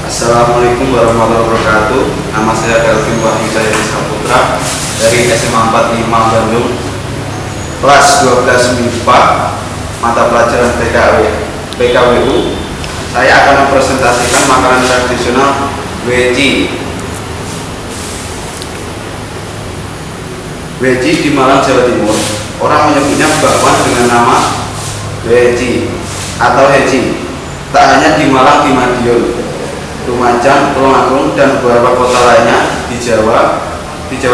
Assalamualaikum warahmatullahi wabarakatuh. Nama saya Kelvin Wahyu Cahyadi Saputra dari SMA 45 Bandung, kelas 12 MIPA, mata pelajaran PKWU. Saya akan mempresentasikan makanan tradisional weci. Weci di Malang, Jawa Timur, orang menyebutnya bakwan dengan nama weci atau heci. Tak hanya di Malang, di Madiun, Lumajang, Tulungagung, dan beberapa kota lainnya di Jawa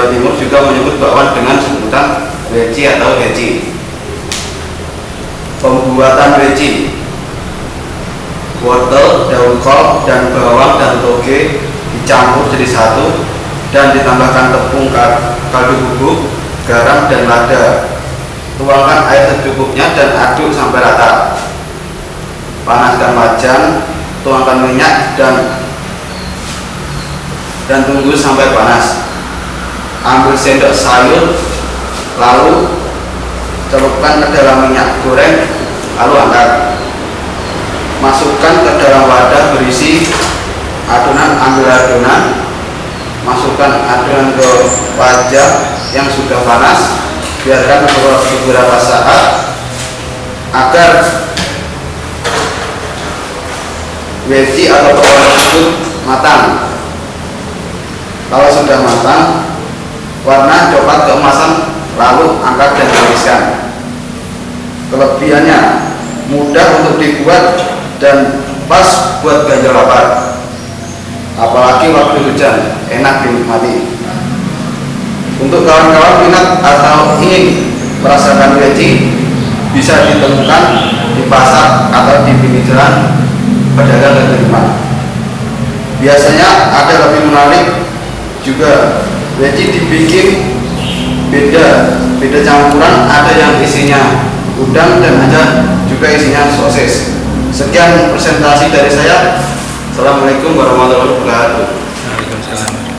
Timur juga menyebut bakwan dengan sebutan weci atau heci. Pembuatan weci: wortel, daun kol, dan bawang dan toge dicampur jadi satu dan ditambahkan tepung, kaldu bubuk, garam, dan lada. Tuangkan air secukupnya dan aduk sampai rata. Panaskan wajan, tuangkan minyak dan tunggu sampai panas. Ambil sendok sayur, lalu celupkan ke dalam minyak goreng, lalu angkat. Masukkan ke dalam wadah berisi adonan, ambil adonan, masukkan adonan ke wajan yang sudah panas, biarkan beberapa saat agar weci atau bakwan tersebut matang. Kalau sudah matang, warna coklat keemasan, lalu angkat dan tiriskan. Kelebihannya mudah untuk dibuat dan pas buat ganjal lapar, apalagi waktu hujan, enak dinikmati. Untuk kawan-kawan minat atau ingin merasakan weci, bisa ditemukan di pasar atau di pinggir jalan pedagang kaki lima. Biasanya ada lebih menarik juga, weci dibikin beda campuran, ada yang isinya udang dan ada juga isinya sosis. Sekian presentasi dari saya. Assalamualaikum warahmatullahi wabarakatuh.